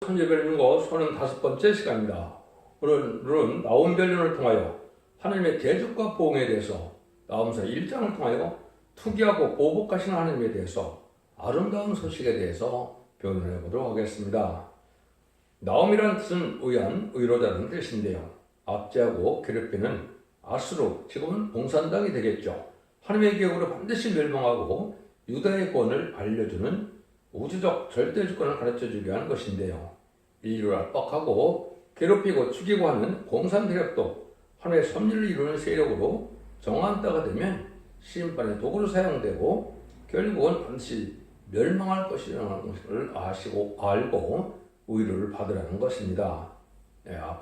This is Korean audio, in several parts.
천재별론고 35번째 시간입니다. 오늘은 나홈별론을 통하여 하나님의 대적과 보응에 대해서 나홈서 1장을 통하여 투기하고 보복하시는 하나님에 대해서 아름다운 소식에 대해서 변론해 보도록 하겠습니다. 나홈이라는 뜻은 의한, 의로다는 뜻인데요. 압제하고 괴롭히는 아수르, 지금은 공산당이 되겠죠. 하나님의 계획으로 반드시 멸망하고 유다의 권을 알려주는 우주적 절대주권을 가르쳐주게 하는 것인데요. 인류를 압박하고 괴롭히고 죽이고 하는 공산 세력도 하나님의 섭리를 이루는 세력으로 정한 때가 되면 심판의 도구로 사용되고 결국은 반드시 멸망할 것이라는 것을 알고 의료를 받으라는 것입니다.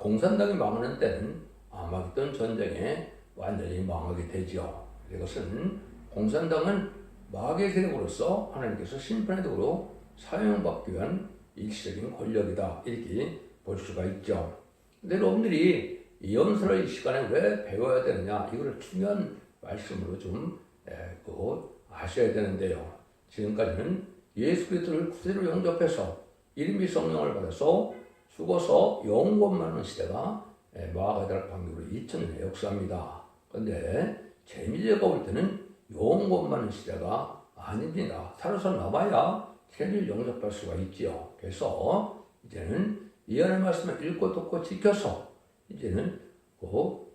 공산당이 망하는 때는 아마겟돈 전쟁에 완전히 망하게 되지요. 이것은 공산당은 마귀의 세력으로서 하나님께서 심판의 도구로 사용받기 위한 일시적인 권력이다, 이렇게 볼 수가 있죠. 근데 여러분들이 예언서를 이 시간에 왜 배워야 되느냐, 이거를 중요한 말씀으로 좀 아셔야 되는데요. 지금까지는 예수 그리스도를 구세로 영접해서 이름이 성령을 받아서 죽어서 영원만한 시대가 마가다락 판교로 2000년의 역사입니다. 그런데 재미제가 올 때는 영원만한 시대가 아닙니다. 살아서 남아야 천리를 영접할 수가 있지요. 그래서 이제는 예언의 말씀을 읽고 듣고 지켜서 이제는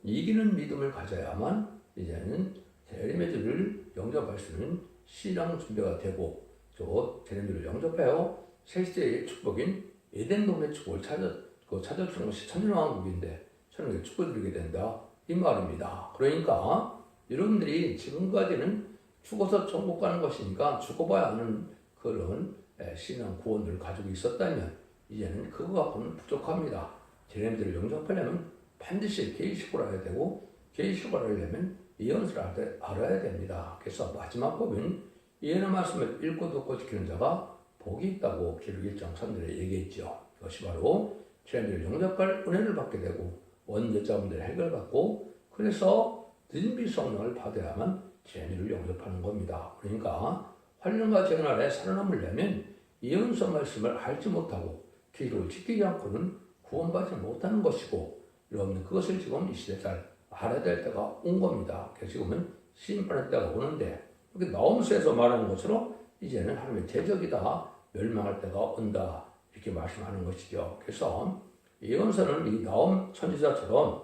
이기는 믿음을 가져야만 이제는 재림의 주를 영접할 수 있는 신앙 준비가 되고 또 재림주를 영접해요. 새 시대의 축복인 에덴동의 축복을 찾아주는 것이 천년왕국인데 천년의 축복을 드리게 된다, 이 말입니다. 그러니까 여러분들이 지금까지는 죽어서 천국 가는 것이니까 죽어봐야 하는 그런 신앙 구원들을 가지고 있었다면 이제는 그거가 부족합니다. 재림들을 영접하려면 반드시 계시록을 알아야 되고 계시록을 알려면 예언서를 알아야 됩니다. 그래서 마지막 법은 예언의 말씀을 읽고 듣고 지키는 자가 복이 있다고 기록 1장 3절에 얘기했죠. 그것이 바로 재림들을 영접할 은혜를 받게 되고 원죄자분들의 해결받고 그래서 늦은비 성령을 받아야만 재림을 영접하는 겁니다. 그러니까 환란과 재난 아래 살아남으려면 예언서 말씀을 알지 못하고 기록을 지키지 않고는 구원받지 못하는 것이고, 여러분 그것을 지금 이 시대에 잘 알아야 될 때가 온 겁니다. 그래서 지금은 심판의 때가 오는데 여기 나홈서에서 말하는 것처럼 이제는 하나님의 대적이다, 멸망할 때가 온다, 이렇게 말씀하는 것이죠. 그래서 예언서는 이 나홈 선지자처럼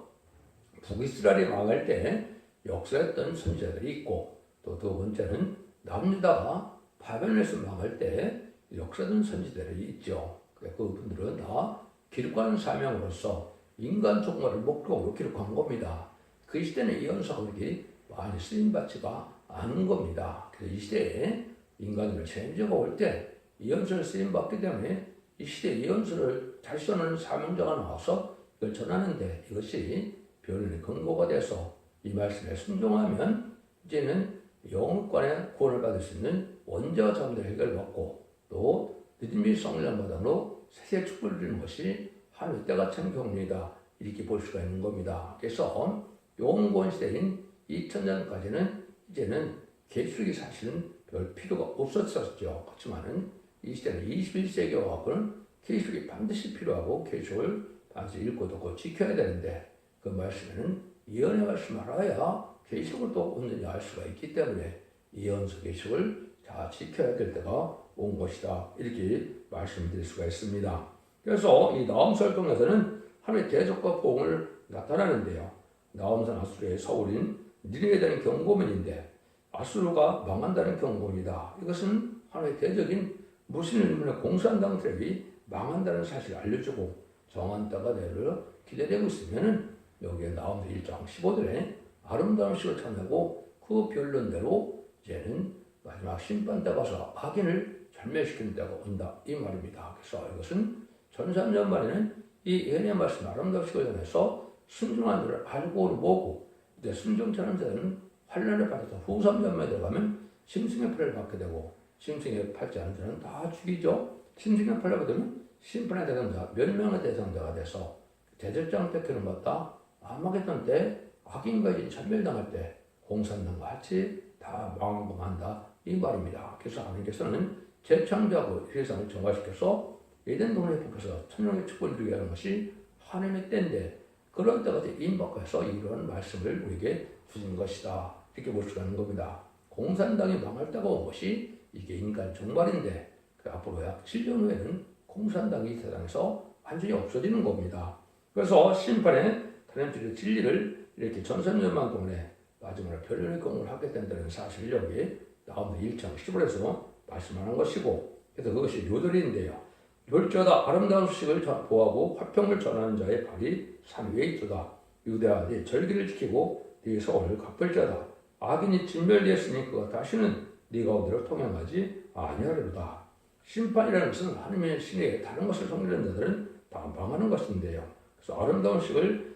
북이스라엘이 망할 때 역사했던 선지자들이 있고, 또 두 번째는 남유다가 바벨론에서 망할 때 역사된 선지자들이 있죠. 그분들은 다 기록하는 사명으로서 인간 종말을 목적으로 기록한 겁니다. 그 시대는 예언서가 그렇게 많이 쓰임받지가 않은 겁니다. 그래서 이 시대에 인간을 재림제가 올 때 예언서를 쓰임받기 때문에 이 시대에 예언서를 잘 써는 사명자가 나와서 이걸 전하는데 이것이 변론의 근거가 돼서 이 말씀에 순종하면 이제는 영혼권의 구원을 받을 수 있는 원죄와 자문을 해결받고 또 믿음이 성령 바닥으로 세세 축복을 드리는 것이 하늘 때가 참 경륜이다, 이렇게 볼 수가 있는 겁니다. 그래서 영원권 시대인 2000년까지는 이제는 계시록이 사실은 별 필요가 없었었죠. 그렇지만은 이 시대는 21세기와 갖고는 계시록이 반드시 필요하고 계시록을 반드시 읽고 듣고 지켜야 되는데 그 말씀에는 예언의 말씀을 알아야 계시록을 또 온전히 알 수가 있기 때문에 예언서 계시록을 다 지켜야 될 때가 온 것이다, 이렇게 말씀드릴 수가 있습니다. 그래서 이 나홈서를 통해서는 하나님의 대적과 보응을 나타나는데요. 나홈서는 아수르의 서울인 니느웨에 대한 경고문인데 아수르가 망한다는 경고입니다. 이것은 하나님의 대적인 무슬림의 공산당 세력이 망한다는 사실을 알려주고 정한 때가 내를 기대되고 있으면은 여기에 나홈서 1장 15절에 아름다운 식을 전하고 그 변론대로 이제는 마지막 심판 때 가서 악인을 절멸시키는 때가 온다, 이 말입니다. 그래서 이것은 전 3년 만에는 이 예언의 말씀 아름다운 식을 전해서 순종한 자를 알고 보고 이제 순종치 않은 자는 환란을 받아서 후 3년만에 들어가면 심승의 팔을 받게 되고 심승의 팔지 않은 자는 다 죽이죠. 심승의 팔을 받으면 심판의 대상자, 멸망의 대상자가 돼서 대절장을 뺏기는 것다, 아마겟돈 때 악인과 인 전멸당할 때 공산당과 같이 다 망한다, 이 말입니다. 그래서 하나님께서는 재창조하고 세상을 정화시켜서 에덴 동산에 복해서 천년의 축복을 누리게 하는 것이 하나님의 때인데 그런 때가 임박해서 이런 말씀을 우리에게 주신 것이다. 이렇게 볼 수가 있는 겁니다. 공산당이 망할 때가 온 것이 이게 인간 종말인데 그 앞으로 약 7년 후에는 공산당이 이 세상에서 완전히 없어지는 겁니다. 그래서 심판의 하나님의 진리를 이렇게 전선년만 동안에 마지막으로 변론의 공을 하게 된다는 사실을 여기 나오는 1장 10월에서 말씀하는 것이고 그래서 그것이 요절인데요. 멸주하다 아름다운 수식을 보하고 화평을 전하는 자의 발이 산 위에 있도다. 유대아 네 절기를 지키고 네 서울을 갚을자다. 악인이 진멸되었으니 그가 다시는 네 가운데로 통행하지 아니하리로다. 심판이라는 것은 하나님의 신에 다른 것을 섬기는 자들은 방방하는 것인데요. 그래서 아름다운 식을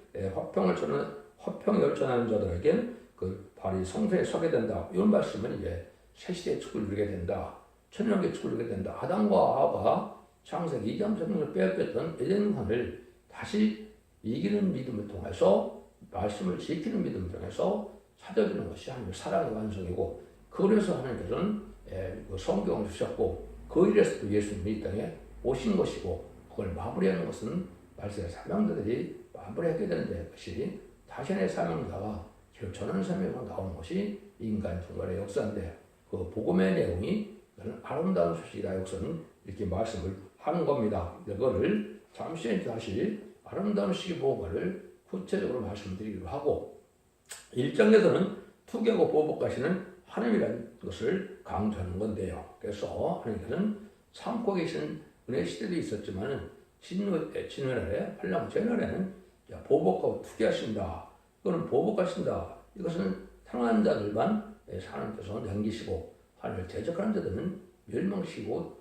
화평을 전하는 자들에게 그 발이 성소에 서게 된다. 이런 말씀은 이제 새 시대의 축을 누리게 된다. 천년의 축을 누리게 된다. 아담과 하와가 창세기 2장 생명을 빼앗겼던 에덴산을 다시 이기는 믿음을 통해서 말씀을 지키는 믿음을 통해서 찾아주는 것이 하나님의 사랑의 완성이고 그래서 하나님께서는 성경을 주셨고 그 일에서도 예수님이 이 땅에 오신 것이고 그걸 마무리하는 것은 말씀의 사명자들이 마무리하게 되는데 그것이 자신의 사명자가 지금 전원 사명으로 나오는 것이 인간 종말의 역사인데 그 복음의 내용이 아름다운 소식이다 역사는 이렇게 말씀을 하는 겁니다. 이거를 잠시 다시 아름다운 시기 보호가를 구체적으로 말씀드리기로 하고 1장에서는 투기하고 보복하시는 하나님이라는 것을 강조하는 건데요. 그래서 하나님께서는 참고 계신 은혜 시대도 있었지만은 진노의 팔랑 제날에는 보복하고 투기하신다. 이거는 보복하신다. 이것은 상한 자들만 하나님께서 남기시고 하나님을 대적하는 자들은 멸망시키고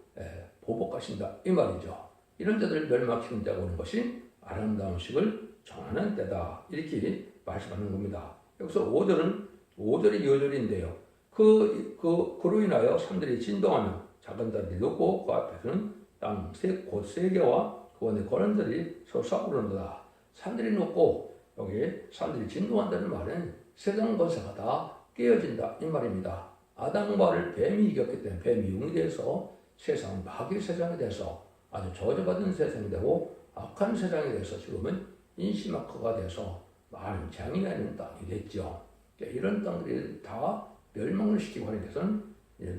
보복하신다. 이 말이죠. 이런 자들을 멸망시키는 자가 오는 것이 아름다운 식을 전하는 때다. 이렇게 말씀하는 겁니다. 여기서 5절이 요절인데요. 그로 인하여 산들이 진동하며 작은 자들이 높고 그 앞에서는 땅 곧 세 개와 그 안에 거란들이 솟아오르는도다. 산들이 높고 여기 산들이 진동한다는 말은 세상 권세가 다 깨어진다 이 말입니다. 아담과를 뱀이 이겼기 때문에 뱀이 용이 돼서 세상은 마귀 세상이 돼서 아주 저주받은 세상이 되고 악한 세상이 돼서 지금은 인시마크가 돼서 많은 재앙이 나는 땅이 됐죠. 이런 땅들이 다 멸망을 시키고 하나님께서는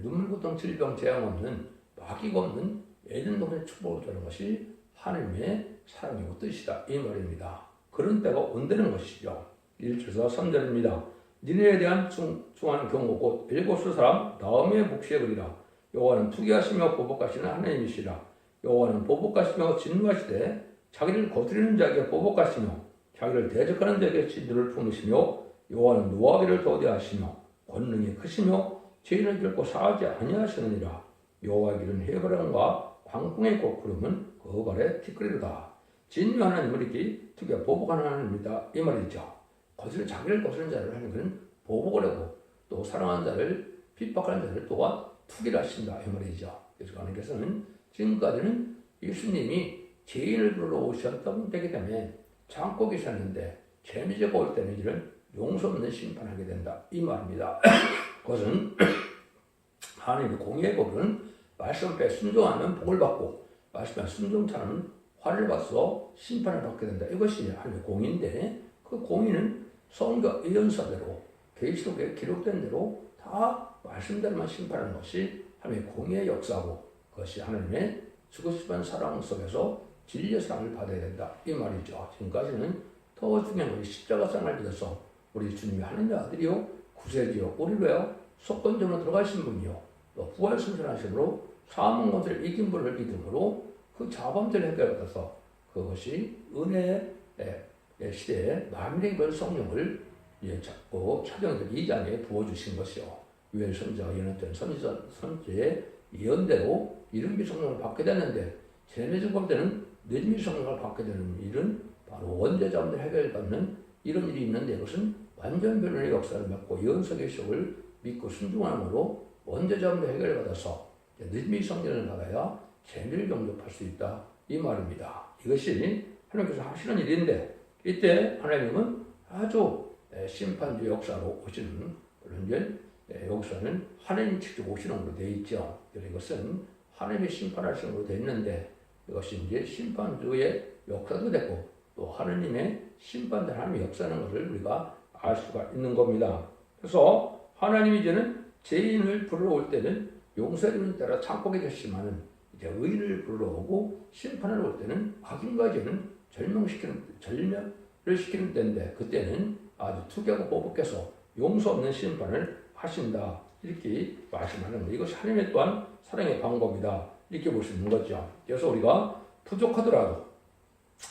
눈물, 고통, 질병, 재앙 없는 마귀가 없는 에덴 동산의 축복을 주는 것이 하나님의 사랑이고 뜻이다 이 말입니다. 그런 때가 온다는 것이죠. 1절에서 3절입니다. 니네에 대한 중한 경고 곧 일곱수 사람 나음의 묵시에 그리라. 여호와는 투기하시며 보복하시는 하나님이시라. 여호와는 보복하시며 진노하시되 자기를 거스리는 자에게 보복하시며 자기를 대적하는 자에게 진노를 품으시며 여호와는 노하기를 더디하시며 권능이 크시며 죄인을 결코 사하지 아니하시느니라. 여호와의 길은 해바람과 광풍의 꽃구름은 그 발에 티끌이로다. 진노 하나님은 이렇게 투기와 보복하는 하나님이다 이 말이죠. 자기를 거스르는 자를 하나님은 보복을 하고 또 사랑하는 자를 핍박하는 자를 또한 투기를 하신다 이 말이죠. 그래서 하나님께서는 지금까지는 예수님이 죄인을 불러오셨던 때이기 때문에 참고 계셨는데 죄미제가 올 때는 이런 용서 없는 심판하게 된다 이 말입니다. 그것은 하나님의 공의의 법은 말씀 앞에 순종하면 복을 받고 말씀 앞에 순종치 않으면 화를 받아서 심판을 받게 된다. 이것이 하나님의 공의인데 그 공의는 성경 예언서대로 계시록에 기록된 대로 다 말씀대로만 심판하는 것이 하나님의 공의의 역사고 그것이 하나님의 죽으시는 사랑 속에서 진리의 사랑을 받아야 된다 이 말이죠. 지금까지는 더 중요한 것이 십자가상을 믿어서 우리 주님이 하나님의 아들이요 구세주요 우리로요 속건전으로 들어가신 분이요 또 부활승천하심으로 사망 권세를 이긴 분을 믿음으로 그 자범죄를 해결받아서 그것이 은혜의 시대에 만민의 별 성령을 잡고 차정들 2장에 부어주신 것이요 유엘 선지자가 예언했던 선지의 예언대로 이른비 성령을 받게 되는데 세례적 때는 늦미 성령을 받게 되는 일은 바로 원죄자분들 해결받는 이런 일이 있는데 이것은 완전 변론의 역사를 맡고 예언서의 속을 믿고 순종함으로 원죄자분들 해결받아서 늦미 성령을 받아야 재미를 영접할 수 있다 이 말입니다. 이것이 하나님께서 하시는 일인데 이때 하나님은 아주 심판주 역사로 오시는 그런 여기서는 하나님이 직접 오시는 걸로 되어 있죠. 이것은 하나님이 심판하시는 걸로 되어 있는데 이것이 이제 심판주의 역사도 되고 또 하느님의 심판대 하나님의 역사하는 것을 우리가 알 수가 있는 겁니다. 그래서 하나님이 이제는 죄인을 불러올 때는 용서해주는 때라 참고게 되시지만은 이제 의인을 불러오고 심판을 올 때는 악인과 죄는 절멸을 시키는 때인데 그때는 아주 투기하고 보복해서 용서 없는 심판을 하신다. 이렇게 말씀하는 거예요. 이것이 하나님의 또한 사랑의 방법이다. 이렇게 볼 수 있는 거죠. 그래서 우리가 부족하더라도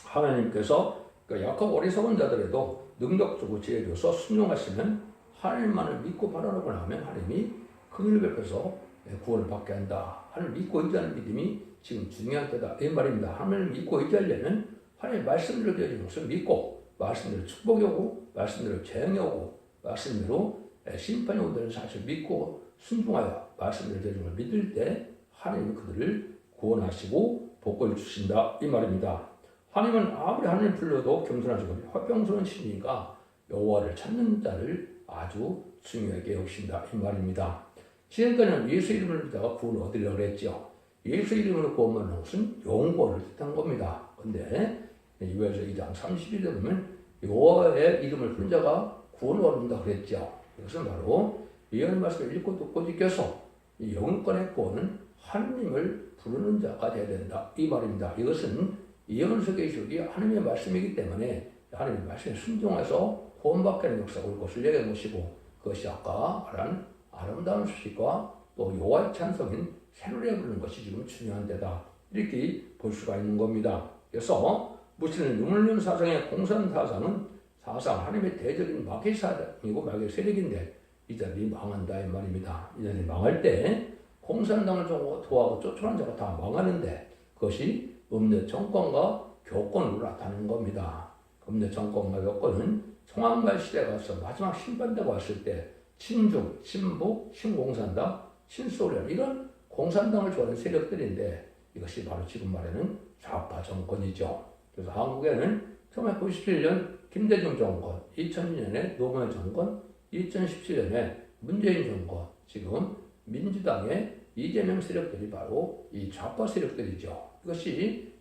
하나님께서 약하고 어리석은 자들에도 능력주고 지혜 줘서 순종하시면 하나님만을 믿고 바라보고 나면 하나님이 긍휼을 베풀어서 구원을 받게 한다. 하나님을 믿고 의지하는 믿음이 지금 중요한 때다. 이 말입니다. 하나님을 믿고 의지하려면 하나님의 말씀대로 되어진 것을 믿고 말씀대로 축복이 오고 말씀대로 재앙이 오고 말씀대로 심판이 온다는 사실을 믿고 순종하여 말씀대로 되어진 걸 믿을 때 하나님이 그들을 구원하시고 복을 주신다. 이 말입니다. 하나님은 아무리 하나님을 불러도 겸손하시고 화평스러운 신이니까 여호와를 찾는 자를 아주 중요하게 여기신다. 이 말입니다. 지금까지는 예수 이름을 믿다가 구원을 얻으려고 그랬죠. 예수 이름으로 구원받는 것은 영권을 뜻한 겁니다. 그런데 유에서 2장 31절에 보면 여호와의 이름을 부른 자가 구원을 얻는다 그랬죠. 이것은 바로 예언의 말씀을 읽고 듣고 지켜서 이 영권의 구원은 하나님을 부르는 자가 되어야 된다. 이 말입니다. 이것은 예언서 계시록이 하나님의 말씀이기 때문에 하나님의 말씀에 순종해서 구원받게 하는 역사가 올 것을 얘기한 것이고 그것이 아까 말한 아름다운 소식과 또 여호와의 찬송인 새로리 부르는 것이 지금 중요한 데다. 이렇게 볼 수가 있는 겁니다. 그래서 무신은 유물론 사상의 공산 사상은 사상 하나님의 대적인 마귀 사상이고 마귀 세력인데 이 자들이 망한다 이 말입니다. 이 자들이 망할 때 공산당을 도하고 쫓아난 자가 다 망하는데 그것이 음력 정권과 교권으로 나타나는 겁니다. 음력 정권과 교권은 송한갈 시대가 와서 마지막 심판대가 왔을 때 친중, 친북, 친공산당, 친소련 이런 공산당을 좋아하는 세력들인데 이것이 바로 지금 말하는 좌파 정권이죠. 그래서 한국에는 1997년 김대중 정권, 2002년에 노무현 정권, 2017년에 문재인 정권, 지금 민주당의 이재명 세력들이 바로 이 좌파 세력들이죠. 이것이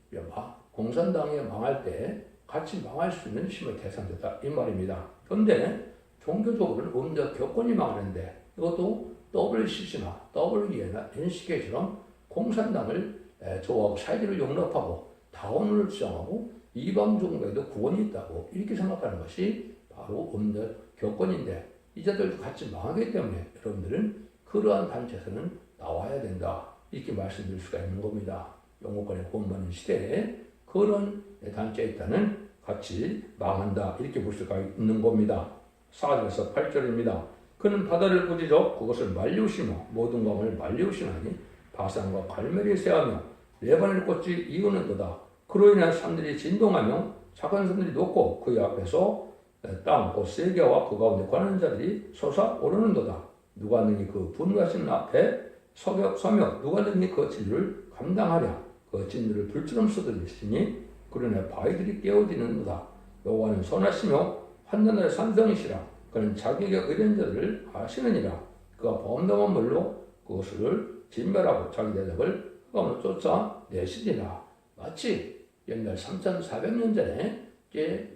공산당이 망할 때 같이 망할 수 있는 힘의 대상자다 이 말입니다. 그런데 종교적으로는 음력 교권이 망하는데 이것도 WCC나 WE나 NCK처럼 공산당을 좋아하고 사회주의를 용납하고 다원을 주장하고 이방 종교에도 구원이 있다고 이렇게 생각하는 것이 바로 음력 교권인데 이 자들도 같이 망하기 때문에 여러분들은 그러한 단체에서는 나와야 된다 이렇게 말씀드릴 수가 있는 겁니다. 영국권에 구원받는 시대에 그런 단체에 있다는 같이 망한다 이렇게 볼 수가 있는 겁니다. 4절에서 8절입니다. 그는 바다를 부지적 그것을 말리우시며 모든 강을 말리우시나니 바산과 갈멜이 새하며 레바논 꽃이 이우는도다. 그로 인한 산들이 진동하며 작은 산들이 높고 그 앞에서 땅 곧 세계와 그 가운데 관하는 자들이 솟아오르는도다. 누가 능히 그 분노하시는 앞에 서며 누가 능히 그 진리를 감당하랴. 그 진리를 불처럼 쏟아지시니 그러나 바위들이 깨어지는도다. 여호와는 선하시며 환난의 산성이시라. 그는 자기에게 의된 자들을 아시느니라. 그가 범람한 물로 그것을 진멸하고 자기 대적을 흑암으로 쫓아내시니라. 마치 옛날 3,400년 전에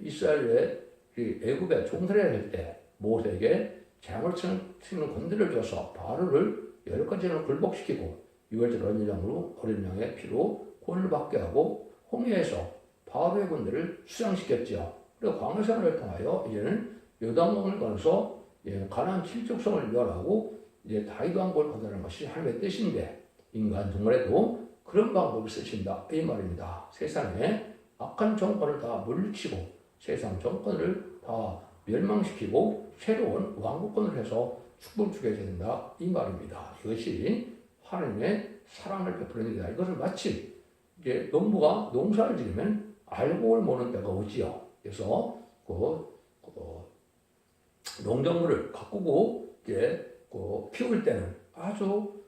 이스라엘의 애굽에 종살이를 할 때 모세에게 재앙을 치는 군대를 줘서 바로를 10가지를 굴복시키고 유월절 어린 양의 피로 구원을 받게 하고 홍해에서 바로의 군대를 수장시켰죠. 그리고 광야생활을 통하여 이제는 요단강을 건너서 가나안 7족성을 멸하고 이제 다윗 왕국을 거두는 것이 하나님의 뜻인데 인간 정말에도 그런 방법을 쓰신다 이 말입니다. 세상에 악한 정권을 다 물리치고 세상 정권을 다 멸망시키고 새로운 왕국권을 해서 축복을 주게 된다 이 말입니다. 이것이 하나님의 사랑을 베푸는 일이다. 이것을 마치 이제 농부가 농사를 지으면 알곡을 모는 때가 오지요. 그래서 농작물을 가꾸고 피울 때는 아주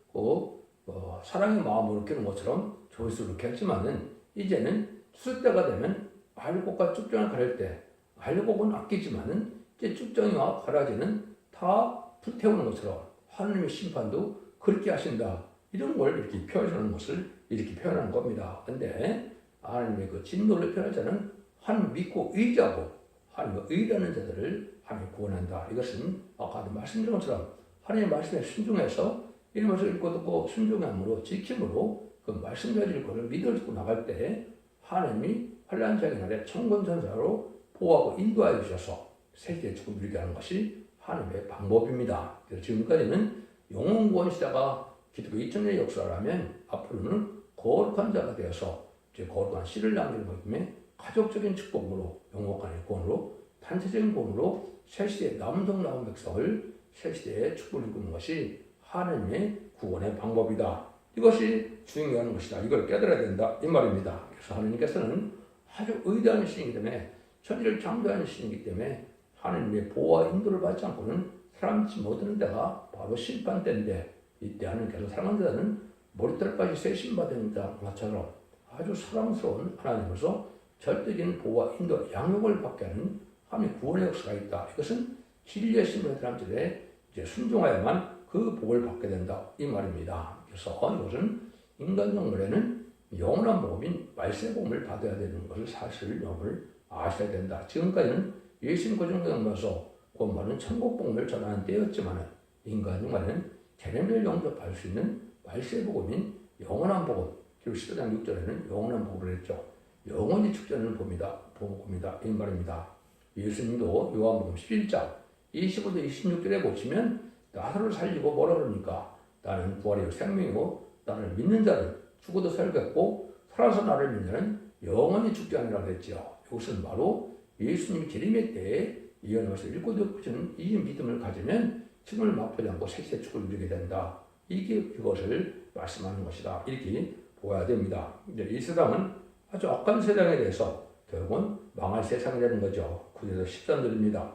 사랑의 마음으로 느끼는 것처럼 조회수를 했지만은 이제는 추수 때가 되면 알곡과 쭉정을 가릴 때 알곡은 아끼지만은 이제 쭉정이와 가라지는 다 불태우는 것처럼 하나님의 심판도 그렇게 하신다. 이런 걸 이렇게 표현하는 것을 이렇게 표현하는 겁니다. 근데 하나님의 그 진노를 표현할 자는 하나님 믿고 의지하고 하나님을 의뢰하는 자들을 하나님 구원한다. 이것은 아까도 말씀드린 것처럼 하나님의 말씀에 순종해서 이 말씀을 읽고 듣고 순종함으로 지킴으로 그 말씀대로 것을 믿어주고 나갈 때 하나님이 환난장의 날에 천군천사로 보호하고 인도하여 주셔서 세계의 축을 누리게 하는 것이 하나님의 방법입니다. 그래서 지금까지는 영원구원 시대가 기독교 2000년의 역사를 하면 앞으로는 거룩한 자가 되어서 이제 거룩한 씨를 남기는 것임에 가족적인 축복으로 영원한 구원으로 단체적인 구원으로 새시대의 남성 나온 백성을 새시대에 축복을 이루는 것이 하나님의 구원의 방법이다. 이것이 중요한 것이다. 이걸 깨달아야 된다. 이 말입니다. 그래서 하나님께서는 아주 의대한 신이기 때문에 천지를 창조하는 신이기 때문에 하나님의 보호와 인도를 받지 않고는 살아남지 못하는 데가 바로 심판 때인데 이때 하나님께서 사랑하는 자는 머리털까지 세심받은 자처럼 아주 사랑스러운 하나님으로서 절대적인 보호와 인도, 양육을 받게 하는 하나님의 구원의 역사가 있다. 이것은 진리의 신분의 사람들에 이제 순종하여만 그 복을 받게 된다. 이 말입니다. 그래서 이것은 인간 정말에는 영원한 복음인 말세 복음을 받아야 되는 것을 사실 여러분을 아셔야 된다. 지금까지는 예수님 고정되면서 곧말은 천국 복음을 전하는 때였지만 인간 정말에는 개념을 영접할 수 있는 말세 복음인 영원한 복음, 그리고 10장 6절에는 영원한 복음을 했죠. 영원히 축전하는 복음이다. 이 말입니다. 예수님도 요한복음 11장 25절 26절에 보시면 나를 살리고 뭐라 그러니까 나는 부활이요 생명이고 나를 믿는 자는 죽어도 살겠고 살아서 나를 믿는 자는 영원히 죽지 아니라 그랬죠. 이것은 바로 예수님이 재림의 때에 예언의 말씀을 읽고 듣고는 이 믿음을 가지면 죽음을 맛보지 않고 새시대 축을 누리게 된다. 이게 그것을 말씀하는 것이다. 이렇게 보아야 됩니다. 이제 이 세상은 아주 악한 세상에 대해서 결국은 망할 세상이 되는 거죠. 9절에서 13절입니다.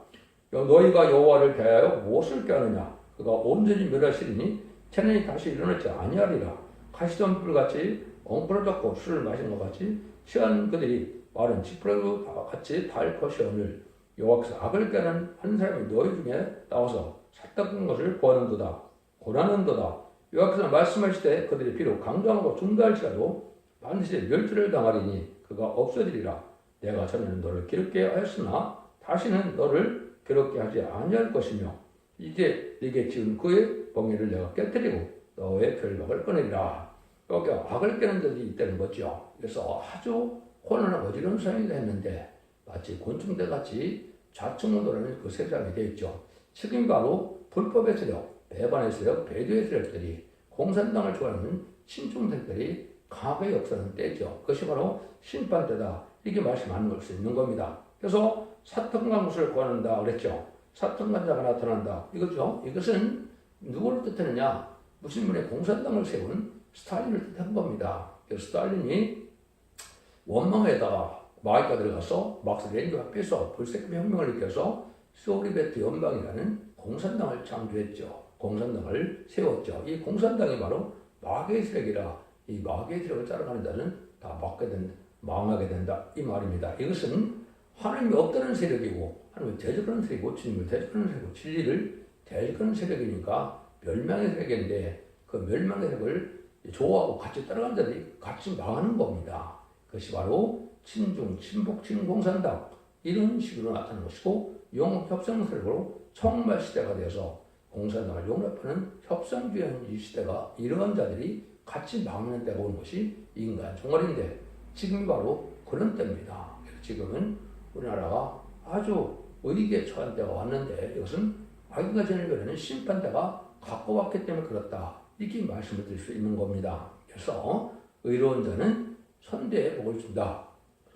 너희가 여호와를 대하여 무엇을 꾀하느냐? 그가 온전히 멸하시리니 천년이 다시 일어나지 아니하리라. 가시던 불같이 엉클어졌고 술을 마신 것 같이 취한 그들이 마른 지푸라기도 같이 달 것이오늘 여호와께서 악을 꾀하는 한 사람이 너희 중에 나와서 삭닦은 것을 고하는도다. 고난한도다. 여호와께서 말씀하실 때 그들이 비록 강조하고 중도할지라도 반드시 멸절을 당하리니 그가 없어지리라. 내가 전에는 너를 괴롭게 하였으나 다시는 너를 괴롭게 하지 아니할 것이며 이제 네게 지은 그의 범위를 내가 깨뜨리고 너의 결박을 끊으리라. 여기 악을 깨는 자들이 있다는 거죠. 그래서 아주 혼란하고 어지러운 상황이 됐는데 마치 곤충대같이 좌측으로 돌아가는 그 세상이 되어 있죠. 지금 바로 불법의 세력, 배반의 세력, 배도의 세력들이 공산당을 좋아하는 친중세력들이 강하게 역사하는 때죠. 그것이 바로 심판 때다. 이렇게 말씀하는 걸 수 있는 겁니다. 그래서 사탄강수를 구하는다 그랬죠. 사탄간자가 나타난다. 이거죠. 이것은 누구를 뜻하느냐? 무슨 분의 공산당을 세운 스탈린을 뜻한 겁니다. 그래서 스탈린이 원망에다가 마귀가 들어가서 막스 레닌그라드에서 불세급 혁명을 일으켜서 소비에트 연방이라는 공산당을 창조했죠. 공산당을 세웠죠. 이 공산당이 바로 마귀의 세력이라 이 마귀의 세력을 따라가는 자는 다 망하게 된다. 이 말입니다. 이것은 하나님이 없다는 세력이고 하나님을 대적하는 세력이고 주님을 대적하는 세력이고 진리를 대적하는 세력이니까 멸망의 세력인데 그 멸망의 세력을 좋아하고 같이 따라가는 자들이 같이 망하는 겁니다. 그것이 바로 친중, 친북, 친공산당 이런 식으로 나타나는 것이고 영업협상 세력으로 청말 시대가 되어서 공산당을 용납하는 협상주의 이 시대가 이러한 자들이 같이 막는 때가 오는 것이 인간 종말인데 지금이 바로 그런 때입니다. 지금은 우리나라가 아주 위기에 처한 때가 왔는데 이것은 마귀가 진행하는 심판 때가 가까웠기 때문에 그렇다. 이렇게 말씀을 드릴 수 있는 겁니다. 그래서 의로운 자는 선대의 복을 준다.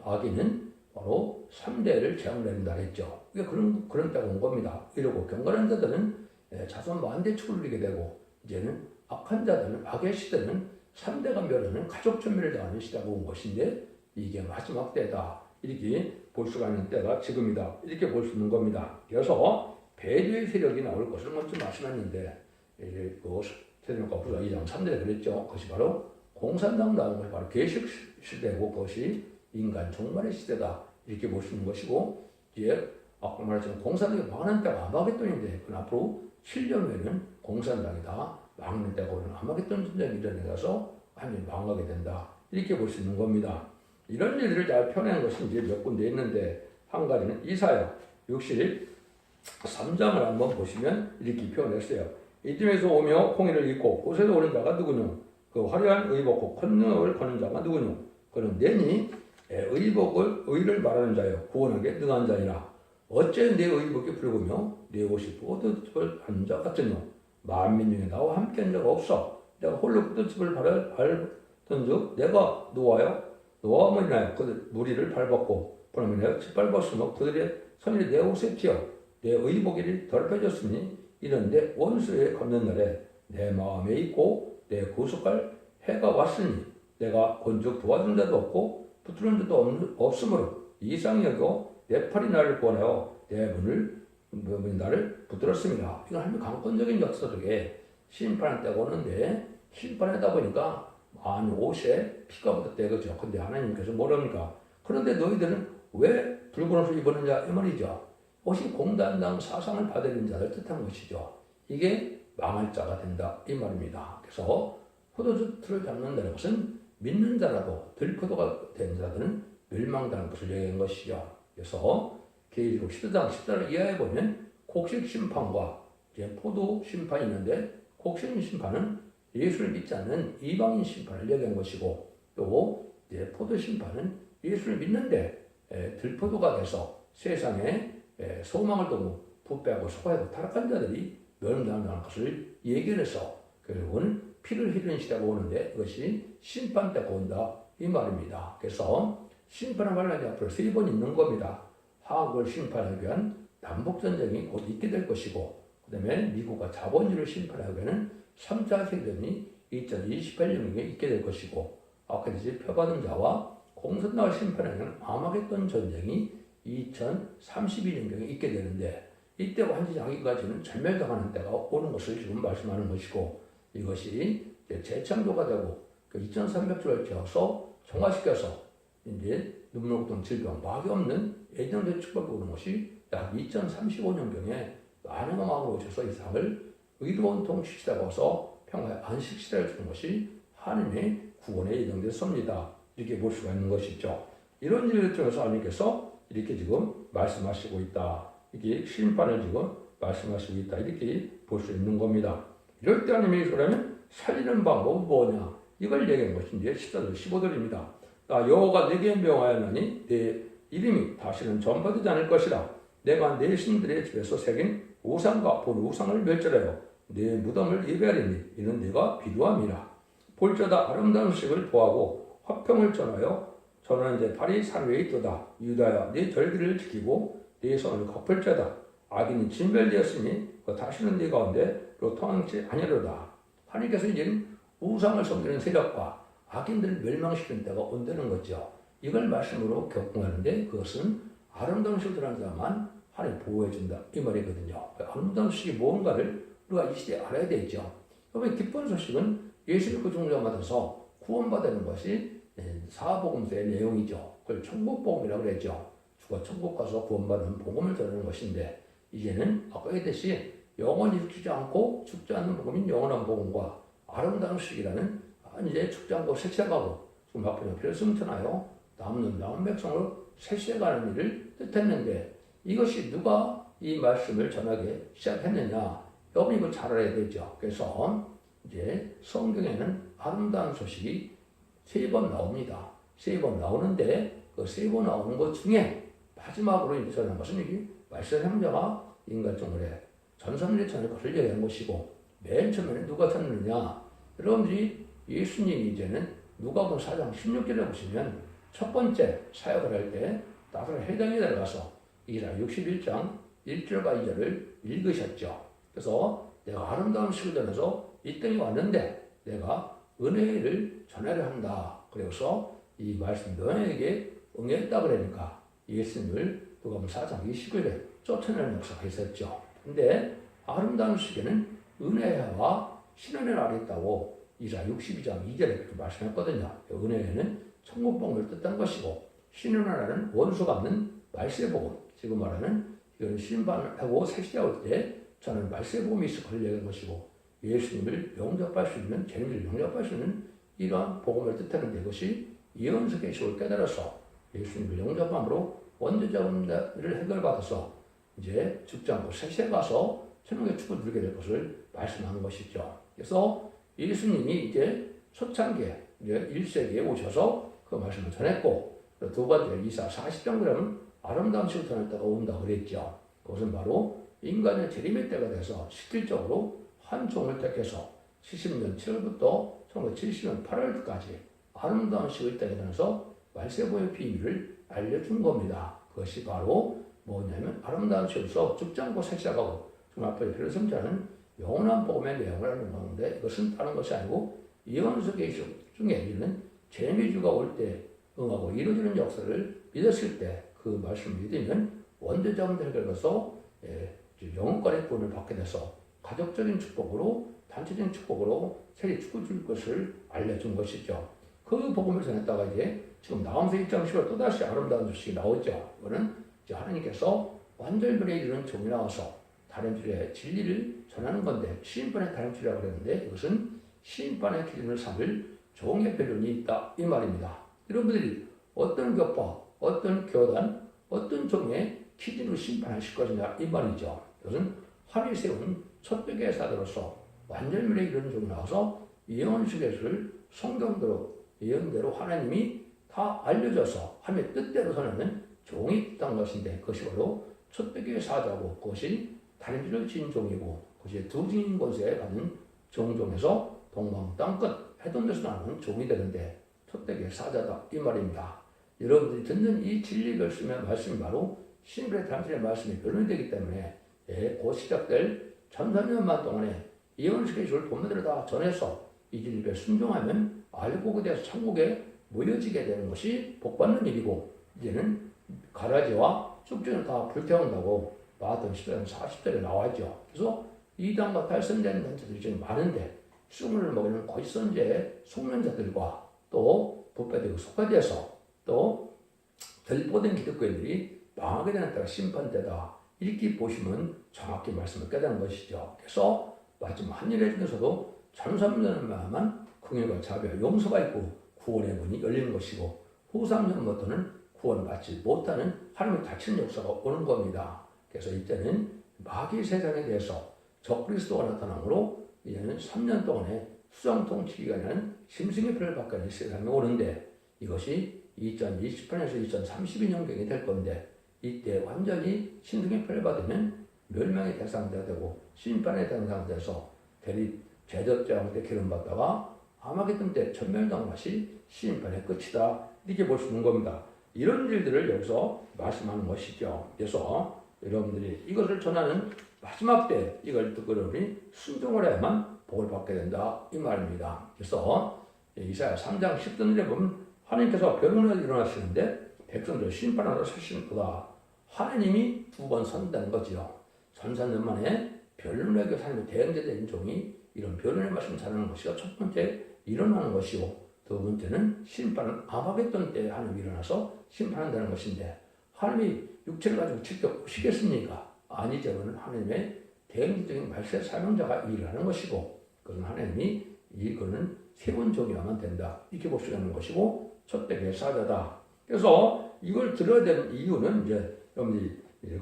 악인은 바로 3대를 재앙내린다 했죠. 이게 그런 때가 온 겁니다. 이러고 경건한 자들은 자손 만대 축을 누리게 되고 이제는 악한 자들은 악의 시대는 3대가 멸하는 가족 전멸을 당하는 시대가 온 것인데 이게 마지막 때다. 이렇게 볼 수가 있는 때가 지금이다. 이렇게 볼 수 있는 겁니다. 그래서 배도의 세력이 나올 것을 먼저 말씀했는데 그 세력가부서 2장 3절에 그랬죠. 그것이 바로 공산당 나온 것이 바로 계식 시대고 그것이 인간 종말의 시대다. 이렇게 볼 수 있는 것이고 이제 아까 말했지만 공산당이 망하는 때가 아마겟돈인데 그 앞으로 7년 후에는 공산당이 다 망하는 때가 오는 아마겟돈 전쟁이 일어나서 완전히 망하게 된다. 이렇게 볼 수 있는 겁니다. 이런 일들을 잘 표현한 것이 이제 몇 군데 있는데 한 가지는 이사야 63장을 한번 보시면 이렇게 표현했어요. 이쯤에서 오며 홍해를 잇고 곳에서 오는 자가 누구뇨? 그 화려한 의복 콧능을 거는 자가 누구뇨? 그는 내니 의를 말하는 자여 구원하게 능한 자니라. 어째 내 의복이 붉으며 내 옷이 포도즙을 한 자 같으뇨? 만민 중에 나와 함께 한 자가 없어. 내가 홀로 포도즙을 밟던즉 내가 노아와 무리나여 그 무리를 밟았고 그러면 짓밟았으며 그들의 선이 내 옷에 튀어 내 의복이 더럽혀졌으니 이는 내 원수에 걷는 날에 내 마음에 있고 내 구속할 해가 왔으니 내가 본즉 도와준 자도 없고 붙드는 자도 없으므로 이상히 여겨 내 팔이 나를 구원하여 내 문을 나를 붙들었습니다. 이건 하나님의 강권적인 역사 속에 심판할 때가 오는데 심판하다 보니까 많은 옷에 피가 묻었대 그죠. 근데 하나님께서 뭐랍니까? 그런데 너희들은 왜 붉은 옷을 입었느냐 이 말이죠. 옷이 공단당 사상을 받은 자를 뜻한 것이죠. 이게 망할 자가 된다 이 말입니다. 그래서 포도주를 잡는다는 것은 믿는 자라도 들포도가 된 자들은 멸망당한 것을 얘기한 것이죠. 그래서 계시록 10장 10절을 이하에 보면 곡식 심판과 이제 포도 심판이 있는데 곡식 심판은 예수를 믿지 않는 이방인 심판을 얘기한 것이고 또 이제 포도 심판은 예수를 믿는데 들포도가 돼서 세상에 소망을 두고 부패하고 소화하고 타락한 자들이 멸망당하는 것을 얘기해서 결국은 피를 흘리는 시대가 오는데 그것이 심판 때가 온다 이 말입니다. 그래서 심판의 말라지 앞으로 3번 있는 겁니다. 화학을 심판하기 위한 남북전쟁이 곧 있게 될 것이고 그 다음에 미국과 자본주의를 심판하기 위한 3차 세계대전이 2028년에 있게 될 것이고 아카디스 표받은 자와 공산당을 심판하기 위한 아마겟돈 전쟁이 2032년경에 있게 되는데 이때와 한지 자기까지는 전멸당하는 때가 오는 것을 지금 말씀하는 것이고 이것이 재창조가 되고 2300주를 채워서 정화시켜서 이제 눈물고통 질병 막이 없는 예전의 축복이 오는 것이 약 2035년경에 많은 마음으로 오셔서 이 세상을 의로운 통치시대가 와서 평화의 안식시대를 주는 것이 하나님의 구원에 예정됐습니다. 이렇게 볼 수가 있는 것이죠. 이런 일을 통해서 하나님께서 이렇게 지금 말씀하시고 있다. 이게 심판을 지금 말씀하시고 있다. 이렇게 볼 수 있는 겁니다. 이럴 때 하나님이 그러면 살리는 방법은 뭐냐? 이걸 얘기한 것이 이제 14절, 15절입니다. 여호와가 내게 명하였나니 내 이름이 다시는 전파되지 않을 것이라. 내가 내 신들의 집에서 새긴 우상과 본 우상을 멸절하여 내 무덤을 예배하리니 이는 내가 비루함이라. 볼자다 아름다운 소식을 보하고 화평을 전하여 저는 이제 발이 산 위에 있도다. 유다야 네 절기를 지키고 네 손을 갚을 자다. 악인이 진멸되었으니 다시는 네 가운데로 통하지 아니로다. 하나님께서 이제 우상을 섬기는 세력과 악인들을 멸망시키는 때가 온다는 거죠. 이걸 말씀으로 격공하는데 그것은 아름다운 소식을 하는 자만 하나님 보호해준다 이 말이거든요. 아름다운 소식이 뭔가를 우리가 이 시대에 알아야 되죠. 여러분 기쁜 소식은 예수를 그 종자마다서 구원받는 것이 사복음서의 내용이죠. 그걸 천국복음이라고 그랬죠. 주가 천국 가서 구원받는 복음을 전하는 것인데 이제는 아까 얘기했듯이 영원히 죽지 않고 죽지 않는 복음인 영원한 복음과 아름다운 소식이라는 이제 죽지 않고 셋째가고 지금 앞에는 필승천하여 남은 백성으로 셋째가는 일을 뜻했는데 이것이 누가 이 말씀을 전하게 시작했느냐? 여러분 이거 잘 알아야 되죠. 그래서 이제 성경에는 아름다운 소식이 3번 나옵니다. 3번 나오는데 그 3번 나오는 것 중에 마지막으로 이제 전한 것은 여기 말씀 형제가 인간적으로 전삼일에 전할 것을 얘기한 것이고 맨 처음에는 누가 전느냐? 여러분들이 예수님이 이제는 누가복음 4장 16절에 보시면 첫 번째 사역을 할 때 나사렛 회당에 들어가서 이사야 61장 1절과 2절을 읽으셨죠. 그래서 내가 아름다운 시를 전해서 이 땅에 왔는데 내가 은혜를 전하려 한다. 그래서 이 말씀 너에게 응했다 그러니까 예수님을 누가복음 4장 29절에 쫓아내는 역사가 있었죠. 근데 아름다운 시계는 은혜와 신원의 날이 있다고 이사야 62장 2절에 그렇게 말씀했거든요. 은혜는 천국복음을 뜻한 것이고 신원의 날은 원수 갚는 말세복음. 지금 말하는 이건 심판하고 새시대할 때 저는 말세복음이 있을 것을 얘기한 것이고 예수님을 영접할 수 있는 죄인을 영접할 수 있는 이러한 복음을 뜻하는데 이것이 이언석의 식을 깨달아서 예수님을 영접함으로 원죄자문제를 해결받아서 이제 죽지 않고 세세 가서 천국의 축을 누리게 될 것을 말씀한 것이죠. 그래서 예수님이 이제 초창기에 이제 1세기에 오셔서 그 말씀을 전했고, 두 번째 이사 40장들은 아름다운 식을 전했다가 온다 그랬죠. 그것은 바로 인간의 재림의 때가 돼서 실질적으로 한 종을 택해서 70년 7월부터 1970년 8월까지 아름다운 식을 때가 되면서 말세보의 비밀을 알려준 겁니다. 그것이 바로 뭐냐면 아름다운 식으로서 죽지 않고 색색하고 정말 앞에 별을 섬자는 영원한 복음의 내용을 알는 건데, 이것은 다른 것이 아니고 이언석의 중에 이르는 재미주가 올 때 응하고 이루어지는 역사를 믿었을 때 그 말씀을 믿으면 원죄자문제 해결해서 영혼권의 구원을 받게 돼서 가족적인 축복으로 단체적인 축복으로 세계 축구 줄 것을 알려준 것이죠. 그 복음을 전했다가 이제 지금 나홈서 1장 10월 또다시 아름다운 소식이 나오죠. 이거는 이제 하나님께서 완전별에 이르는 종이 나와서 다른 줄의 진리를 전하는 건데, 시인반의 다른 줄이라고 그랬는데 이것은 시인반의 기준을 삼을 종의 변론이 있다 이 말입니다. 여러분들이 어떤 격파, 어떤 교단, 어떤 종의 기준으로 심판하실 것이냐 이 말이죠. 이것은 하나님이 세운 첫백의 사도로서 완전별에 이르는 종이 나와서 예언식을 성경대로 예언대로 하나님이 다 알려줘서 하나님의 뜻대로 전하는 종이 있다는 것인데, 그것이 바로 첫백의 사자고 그것이 다른 줄을 진 종이고 그것이 두 증인 권세에 받는 종종에서 동방 땅끝 해돈 데서 나오는 종이 되는데 첫백의 사자다 이 말입니다. 여러분들이 듣는 이 진리 결심의 말씀이 바로 신불의 당신의 말씀이 변론이 되기 때문에 곧 시작될 1400년만 동안에 예언식의 주를 본문대로 다 전해서 이 진리에 순종하면 알고 그대에서 천국에 모여지게 되는 것이 복받는 일이고, 이제는 가라지와 쑥전을 다 불태운다고 마가복음 10장 40절에 나와있죠. 그래서 이단과 탈선된 단체들이 지금 많은데 쑥을 먹이는 거짓선제의 속는자들과 또 부패되고 속화돼서 또 덜보된 기독교인들이 망하게 되는 때가 심판때다. 이렇게 보시면 정확히 말씀을 깨닫는 것이죠. 그래서 마지막 한일의 중에서도 전삼년만만 긍휼과 자비와 용서가 있고 구원의 문이 열리는 것이고, 후 3년부터는 구원받지 못하는 하나님의 닫히는 역사가 오는 겁니다. 그래서 이때는 마귀 세상에 대해서 적그리스도가 나타나므로 이제는 3년 동안의 수정통치 기간이라는 심승의 표를 받게 하는 세상에 오는데, 이것이 2028년에서 2032년경이 될 건데, 이때 완전히 신승의 표를 받으면 멸망의 대상자가 되고 심판의 대상자가 돼서 대립 제적자랑 때 기름받다가 아마겟돈 때 전멸당한 것이 심판의 끝이다 이렇게 볼 수 있는 겁니다. 이런 일들을 여기서 말씀하는 것이죠. 그래서 여러분들이 이것을 전하는 마지막 때 이걸 듣고 우리 순종을 해야만 복을 받게 된다 이 말입니다. 그래서 이사야 3장 10절에 보면 하나님께서 변론을 일어나시는데 백성들을 심판하러 서시는 거다. 하나님이 두 번 선다는 거지요. 전사년 만에 변론에게 하나님의 대행자된 종이 이런 변론의 말씀을 전하는 것이가 첫 번째 일어나는 것이고, 두 번째는 심판은 아마겟돈 때 하나님이 일어나서 심판한다는 것인데, 하나님이 육체를 가지고 직접 오시겠습니까? 아니죠. 그는 하나님의 대행자적인 말세 사명자가 일을 하는 것이고, 그건 하나님이 이거는 세번 종이야만 된다 이렇게 볼 수 있는 것이고, 첫백의 사자다. 그래서 이걸 들어야 되는 이유는 이제 여러분들이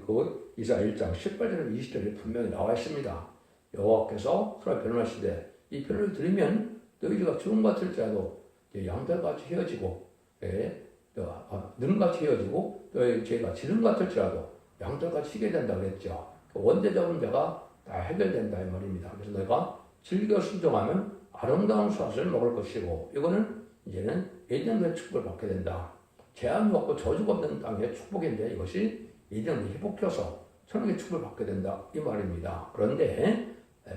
그 이사야 1장 18절 20절에 분명히 나와 있습니다. 여호와께서 서로 변론하시되 이 변론을 들으면 너희가 주름 같을지라도 양털같이 헤어지고 능같이 헤어지고 너희 죄가 지름 같을지라도 양털같이 희게 된다 그랬죠. 원죄적인 죄가 다 해결된다 이 말입니다. 그래서 너희가 즐겨 순종하면 아름다운 수확을 먹을 것이고, 이거는 이제는 예전의 축복을 받게 된다. 재앙이 없고 저주가 없는 땅의 축복인데 이것이 예전에 회복해서 천국의 축복을 받게 된다 이 말입니다. 그런데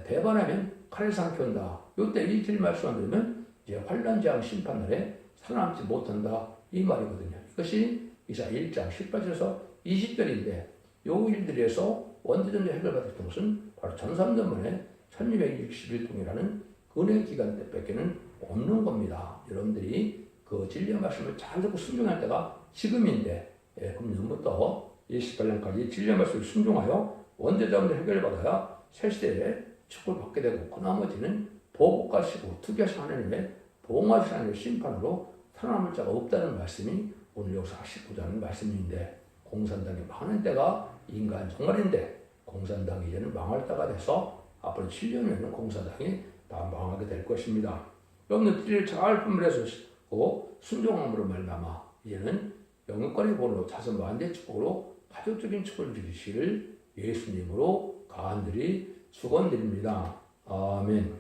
배반하면 칼을 삼켜온다. 이때 이 질 말씀을 들으면 이제 환란 재앙 심판날에 살아남지 못한다 이 말이거든요. 이것이 이사야 1장 18절에서 20절인데 요 일들에서 원죄전제 해결받을 것은 바로 1300년 만에 1261통이라는 은혜 기간 때밖에는 없는 겁니다. 여러분들이 그 진리의 말씀을 잘 듣고 순종할 때가 지금인데, 금년부터 28년까지 진리의 말씀을 순종하여 원죄자문제 해결받아야 새 시대에 축복을 받게 되고, 그 나머지는 보복하시고 투기하신 하나님의 보응하시는 하나님의 심판으로 살아남을 자가 없다는 말씀이 오늘 여기서 하시고자 하는 말씀인데, 공산당이 망하는 때가 인간 종말인데 공산당이 이제는 망할 때가 돼서 앞으로 7년 후에는 공산당이 다 망하게 될 것입니다. 여러분들 잘 분별해서 순종함으로 말미암아 이제는 영육간의 복으로 자손 만대 축복으로 가족적인 축복을 주시기를 예수님으로 간절히 축원드립니다. 아멘.